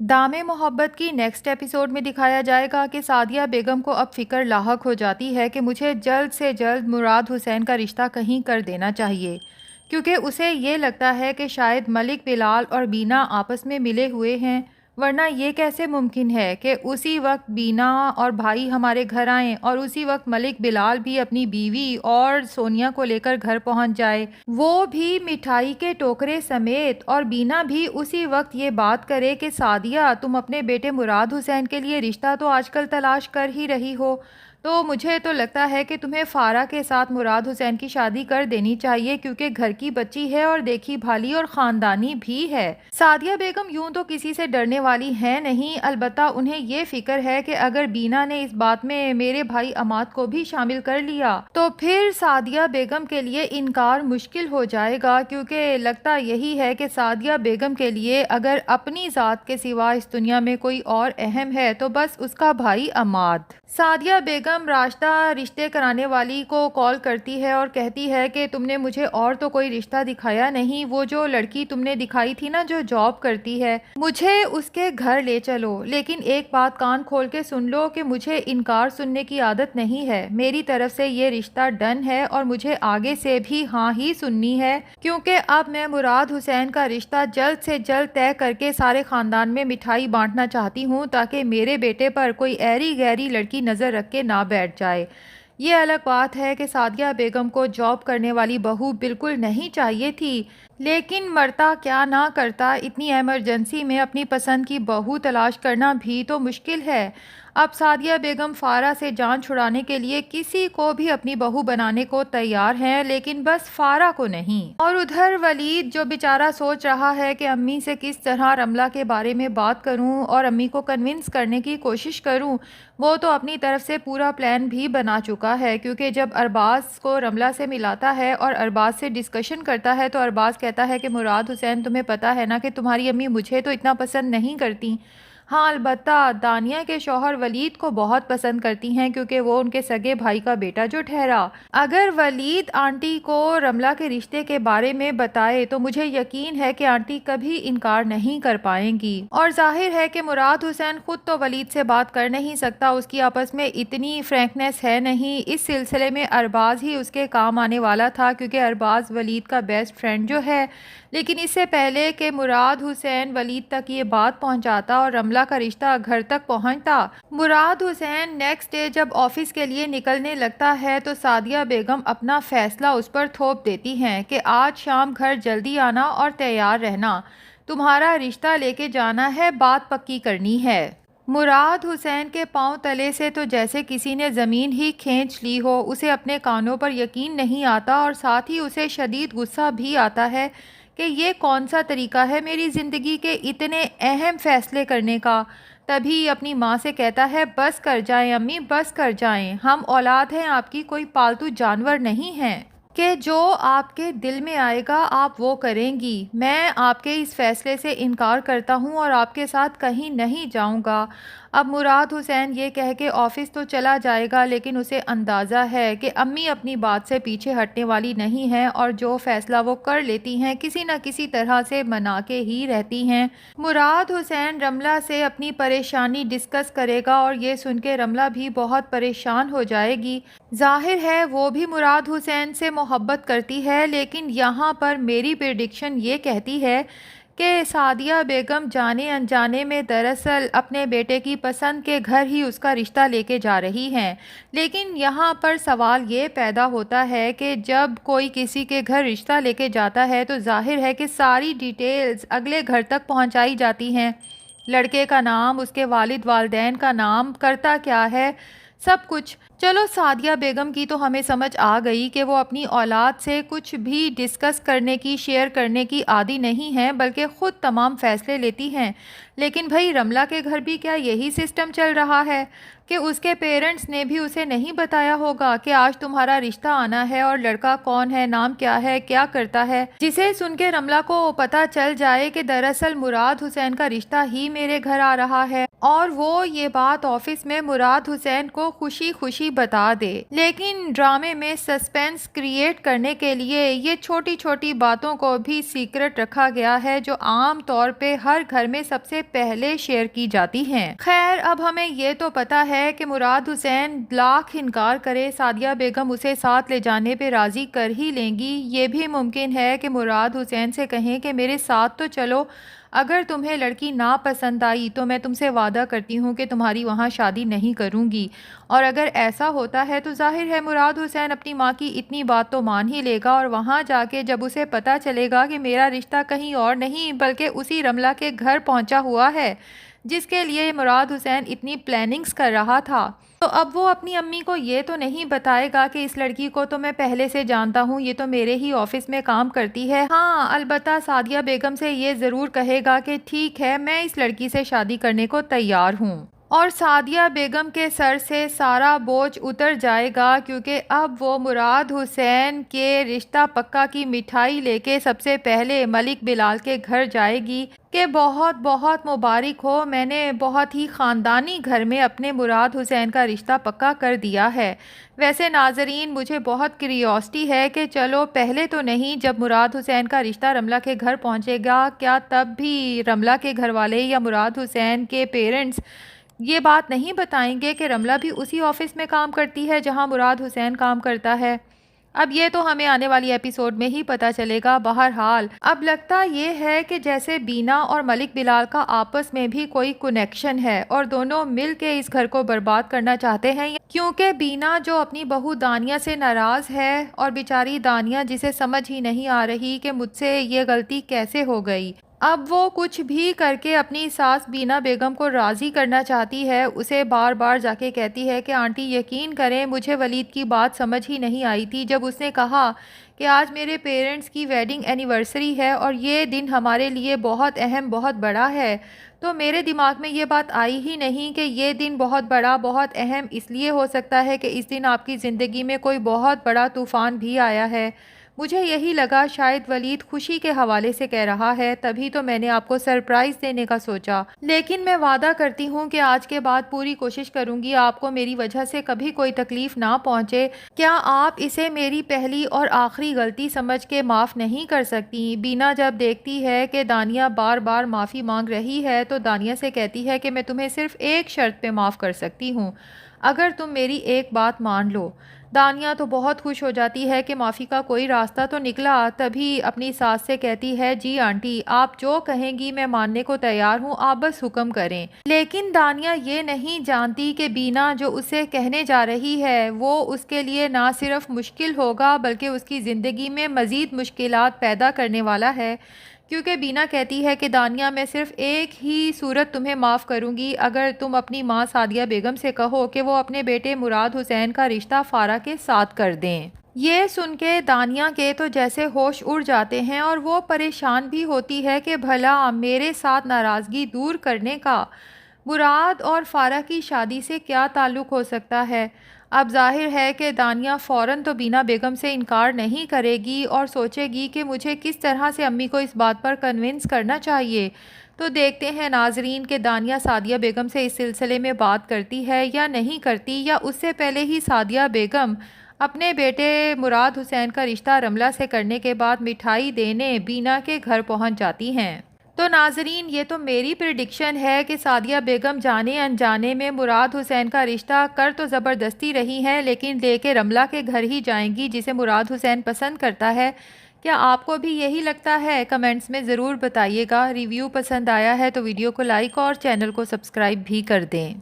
دام محبت کی نیکسٹ ایپیسوڈ میں دکھایا جائے گا کہ سعدیہ بیگم کو اب فکر لاحق ہو جاتی ہے کہ مجھے جلد سے جلد مراد حسین کا رشتہ کہیں کر دینا چاہیے، کیونکہ اسے یہ لگتا ہے کہ شاید ملک بلال اور بینا آپس میں ملے ہوئے ہیں، ورنہ یہ کیسے ممکن ہے کہ اسی وقت بینا اور بھائی ہمارے گھر آئیں اور اسی وقت ملک بلال بھی اپنی بیوی اور سونیا کو لے کر گھر پہنچ جائے، وہ بھی مٹھائی کے ٹوکرے سمیت، اور بینا بھی اسی وقت یہ بات کرے کہ سعدیہ تم اپنے بیٹے مراد حسین کے لیے رشتہ تو آج کل تلاش کر ہی رہی ہو، تو مجھے تو لگتا ہے کہ تمہیں فارا کے ساتھ مراد حسین کی شادی کر دینی چاہیے، کیونکہ گھر کی بچی ہے اور دیکھی بھالی اور خاندانی بھی ہے۔ سعدیہ بیگم یوں تو کسی سے ڈرنے والی ہیں نہیں، البتہ انہیں یہ فکر ہے کہ اگر بینا نے اس بات میں میرے بھائی عماد کو بھی شامل کر لیا تو پھر سعدیہ بیگم کے لیے انکار مشکل ہو جائے گا، کیونکہ لگتا یہی ہے کہ سعدیہ بیگم کے لیے اگر اپنی ذات کے سوا اس دنیا میں کوئی اور اہم ہے تو بس اس کا بھائی عماد۔ سعدیہ بیگم راشدہ رشتے کرانے والی کو کال کرتی ہے اور کہتی ہے کہ تم نے مجھے اور تو کوئی رشتہ دکھایا نہیں، وہ جو لڑکی تم نے دکھائی تھی نا جو جاب کرتی ہے، مجھے اس کے گھر لے چلو، لیکن ایک بات کان کھول کے سن لو کہ مجھے انکار سننے کی عادت نہیں ہے، میری طرف سے یہ رشتہ ڈن ہے اور مجھے آگے سے بھی ہاں ہی سننی ہے، کیونکہ اب میں مراد حسین کا رشتہ جلد سے جلد طے کر کے سارے خاندان میں مٹھائی بانٹنا چاہتی ہوں تاکہ میرے بیٹے پر کوئی ایری گیری لڑکی نظر رکھ کے نہ بیٹھ جائے۔ یہ الگ بات ہے کہ سعدیہ بیگم کو جاب کرنے والی بہو بالکل نہیں چاہیے تھی، لیکن مرتا کیا نہ کرتا، اتنی ایمرجنسی میں اپنی پسند کی بہو تلاش کرنا بھی تو مشکل ہے۔ اب سعدیہ بیگم فارا سے جان چھڑانے کے لیے کسی کو بھی اپنی بہو بنانے کو تیار ہیں، لیکن بس فارا کو نہیں۔ اور ادھر ولید جو بیچارہ سوچ رہا ہے کہ امی سے کس طرح رملہ کے بارے میں بات کروں اور امی کو کنونس کرنے کی کوشش کروں، وہ تو اپنی طرف سے پورا پلان بھی بنا چکا ہے، کیونکہ جب ارباز کو رملہ سے ملاتا ہے اور ارباز سے ڈسکشن کرتا ہے تو ارباز کہتا ہے کہ مراد حسین تمہیں پتہ ہے نا کہ تمہاری امی مجھے تو اتنا پسند نہیں کرتی، ہاں البتہ دانیہ کے شوہر ولید کو بہت پسند کرتی ہیں کیونکہ وہ ان کے سگے بھائی کا بیٹا جو ٹھہرا۔ اگر ولید آنٹی کو رملہ کے رشتے کے بارے میں بتائے تو مجھے یقین ہے کہ آنٹی کبھی انکار نہیں کر پائیں گی، اور ظاہر ہے کہ مراد حسین خود تو ولید سے بات کر نہیں سکتا، اس کی آپس میں اتنی فرینکنیس ہے نہیں، اس سلسلے میں ارباز ہی اس کے کام آنے والا تھا، کیونکہ ارباز ولید کا بیسٹ فرینڈ جو ہے۔ لیکن اس سے پہلے کہ مراد حسین ولید تک یہ بات پہنچاتا اور رملہ کا رشتہ گھر تک پہنچتا، مراد حسین نیکسٹ ڈے جب آفس کے لیے نکلنے لگتا ہے تو سعدیہ بیگم اپنا فیصلہ اس پر تھوپ دیتی ہیں کہ آج شام گھر جلدی آنا اور تیار رہنا، تمہارا رشتہ لے کے جانا ہے، بات پکی کرنی ہے۔ مراد حسین کے پاؤں تلے سے تو جیسے کسی نے زمین ہی کھینچ لی ہو، اسے اپنے کانوں پر یقین نہیں آتا اور ساتھ ہی اسے شدید غصہ بھی آتا ہے کہ یہ کون سا طریقہ ہے میری زندگی کے اتنے اہم فیصلے کرنے کا۔ تبھی اپنی ماں سے کہتا ہے بس کر جائیں امی، بس کر جائیں، ہم اولاد ہیں آپ کی، کوئی پالتو جانور نہیں ہیں کہ جو آپ کے دل میں آئے گا آپ وہ کریں گی، میں آپ کے اس فیصلے سے انکار کرتا ہوں اور آپ کے ساتھ کہیں نہیں جاؤں گا۔ اب مراد حسین یہ کہہ کے آفس تو چلا جائے گا، لیکن اسے اندازہ ہے کہ امی اپنی بات سے پیچھے ہٹنے والی نہیں ہیں اور جو فیصلہ وہ کر لیتی ہیں کسی نہ کسی طرح سے منا کے ہی رہتی ہیں۔ مراد حسین رملہ سے اپنی پریشانی ڈسکس کرے گا اور یہ سن کے رملہ بھی بہت پریشان ہو جائے گی، ظاہر ہے وہ بھی مراد حسین سے محبت کرتی ہے، لیکن یہاں پر میری پریڈکشن یہ کہتی ہے کہ سعدیہ بیگم جانے انجانے میں دراصل اپنے بیٹے کی پسند کے گھر ہی اس کا رشتہ لے کے جا رہی ہیں۔ لیکن یہاں پر سوال یہ پیدا ہوتا ہے کہ جب کوئی کسی کے گھر رشتہ لے کے جاتا ہے تو ظاہر ہے کہ ساری ڈیٹیلز اگلے گھر تک پہنچائی جاتی ہیں، لڑکے کا نام، اس کے والد والدین کا نام، کرتا کیا ہے، سب کچھ۔ چلو سعدیہ بیگم کی تو ہمیں سمجھ آ گئی کہ وہ اپنی اولاد سے کچھ بھی ڈسکس کرنے کی، شیئر کرنے کی عادی نہیں ہیں، بلکہ خود تمام فیصلے لیتی ہیں۔ لیکن بھائی رملہ کے گھر بھی کیا یہی سسٹم چل رہا ہے کہ اس کے پیرنٹس نے بھی اسے نہیں بتایا ہوگا کہ آج تمہارا رشتہ آنا ہے اور لڑکا کون ہے، نام کیا ہے، کیا کرتا ہے، جسے سن کے رملہ کو پتہ چل جائے کہ دراصل مراد حسین کا رشتہ ہی میرے گھر آ رہا ہے۔ اور وہ یہ بات آفس میں مراد حسین کو خوشی خوشی بتا دے۔ لیکن ڈرامے میں سسپینس کریٹ کرنے کے لیے یہ چھوٹی چھوٹی باتوں کو بھی سیکرٹ رکھا گیا ہے جو عام طور پہ ہر گھر میں سب سے پہلے شیئر کی جاتی ہیں۔ خیر، اب ہمیں یہ تو پتا ہے کہ مراد حسین لاکھ انکار کرے سعدیہ بیگم اسے ساتھ لے جانے پہ راضی کر ہی لیں گی۔ یہ بھی ممکن ہے کہ مراد حسین سے کہیں کہ میرے ساتھ تو چلو، اگر تمہیں لڑکی نہ پسند آئی تو میں تم سے وعدہ کرتی ہوں کہ تمہاری وہاں شادی نہیں کروں گی۔ اور اگر ایسا ہوتا ہے تو ظاہر ہے مراد حسین اپنی ماں کی اتنی بات تو مان ہی لے گا، اور وہاں جا کے جب اسے پتہ چلے گا کہ میرا رشتہ کہیں اور نہیں بلکہ اسی رملہ کے گھر پہنچا ہوا ہے جس کے لیے مراد حسین اتنی پلاننگز کر رہا تھا، تو اب وہ اپنی امی کو یہ تو نہیں بتائے گا کہ اس لڑکی کو تو میں پہلے سے جانتا ہوں، یہ تو میرے ہی آفس میں کام کرتی ہے۔ ہاں، البتہ سعدیہ بیگم سے یہ ضرور کہے گا کہ ٹھیک ہے، میں اس لڑکی سے شادی کرنے کو تیار ہوں۔ اور سعدیہ بیگم کے سر سے سارا بوجھ اتر جائے گا، کیونکہ اب وہ مراد حسین کے رشتہ پکا کی مٹھائی لے کے سب سے پہلے ملک بلال کے گھر جائے گی کہ بہت بہت مبارک ہو، میں نے بہت ہی خاندانی گھر میں اپنے مراد حسین کا رشتہ پکا کر دیا ہے۔ ویسے ناظرین، مجھے بہت کیوریوسٹی ہے کہ چلو پہلے تو نہیں، جب مراد حسین کا رشتہ رملہ کے گھر پہنچے گا کیا تب بھی رملہ کے گھر والے یا مراد حسین کے پیرنٹس یہ بات نہیں بتائیں گے کہ رملہ بھی اسی آفس میں کام کرتی ہے جہاں مراد حسین کام کرتا ہے؟ اب یہ تو ہمیں آنے والی ایپیسوڈ میں ہی پتہ چلے گا۔ بہرحال اب لگتا یہ ہے کہ جیسے بینا اور ملک بلال کا آپس میں بھی کوئی کنیکشن ہے اور دونوں مل کے اس گھر کو برباد کرنا چاہتے ہیں، کیونکہ بینا جو اپنی بہو دانیہ سے ناراض ہے اور بیچاری دانیہ جسے سمجھ ہی نہیں آ رہی کہ مجھ سے یہ غلطی کیسے ہو گئی، اب وہ کچھ بھی کر کے اپنی ساس بینا بیگم کو راضی کرنا چاہتی ہے۔ اسے بار بار جا کے کہتی ہے کہ آنٹی یقین کریں، مجھے ولید کی بات سمجھ ہی نہیں آئی تھی جب اس نے کہا کہ آج میرے پیرنٹس کی ویڈنگ اینیورسری ہے اور یہ دن ہمارے لیے بہت اہم، بہت بڑا ہے، تو میرے دماغ میں یہ بات آئی ہی نہیں کہ یہ دن بہت بڑا، بہت اہم اس لیے ہو سکتا ہے کہ اس دن آپ کی زندگی میں کوئی بہت بڑا طوفان بھی آیا ہے۔ مجھے یہی لگا شاید ولید خوشی کے حوالے سے کہہ رہا ہے، تبھی تو میں نے آپ کو سرپرائز دینے کا سوچا، لیکن میں وعدہ کرتی ہوں کہ آج کے بعد پوری کوشش کروں گی آپ کو میری وجہ سے کبھی کوئی تکلیف نہ پہنچے۔ کیا آپ اسے میری پہلی اور آخری غلطی سمجھ کے معاف نہیں کر سکتی؟ بینا جب دیکھتی ہے کہ دانیہ بار بار معافی مانگ رہی ہے تو دانیہ سے کہتی ہے کہ میں تمہیں صرف ایک شرط پہ معاف کر سکتی ہوں، اگر تم میری ایک بات مان لو۔ دانیہ تو بہت خوش ہو جاتی ہے کہ معافی کا کوئی راستہ تو نکلا، تبھی اپنی ساس سے کہتی ہے جی آنٹی، آپ جو کہیں گی میں ماننے کو تیار ہوں، آپ بس حکم کریں۔ لیکن دانیہ یہ نہیں جانتی کہ بینا جو اسے کہنے جا رہی ہے وہ اس کے لیے نہ صرف مشکل ہوگا بلکہ اس کی زندگی میں مزید مشکلات پیدا کرنے والا ہے، کیونکہ بینا کہتی ہے کہ دانیہ میں صرف ایک ہی صورت تمہیں معاف کروں گی، اگر تم اپنی ماں سعدیہ بیگم سے کہو کہ وہ اپنے بیٹے مراد حسین کا رشتہ فارا کے ساتھ کر دیں۔ یہ سن کے دانیہ کے تو جیسے ہوش اڑ جاتے ہیں اور وہ پریشان بھی ہوتی ہے کہ بھلا میرے ساتھ ناراضگی دور کرنے کا مراد اور فارا کی شادی سے کیا تعلق ہو سکتا ہے؟ اب ظاہر ہے کہ دانیہ فوراً تو بینا بیگم سے انکار نہیں کرے گی اور سوچے گی کہ مجھے کس طرح سے امی کو اس بات پر کنونس کرنا چاہیے۔ تو دیکھتے ہیں ناظرین کہ دانیہ سعدیہ بیگم سے اس سلسلے میں بات کرتی ہے یا نہیں کرتی، یا اس سے پہلے ہی سعدیہ بیگم اپنے بیٹے مراد حسین کا رشتہ رملہ سے کرنے کے بعد مٹھائی دینے بینا کے گھر پہنچ جاتی ہیں۔ تو ناظرین، یہ تو میری پریڈکشن ہے کہ سعدیہ بیگم جانے انجانے میں مراد حسین کا رشتہ کر تو زبردستی رہی ہیں لیکن لے کے رملہ کے گھر ہی جائیں گی جسے مراد حسین پسند کرتا ہے۔ کیا آپ کو بھی یہی لگتا ہے؟ کمنٹس میں ضرور بتائیے گا۔ ریویو پسند آیا ہے تو ویڈیو کو لائک اور چینل کو سبسکرائب بھی کر دیں۔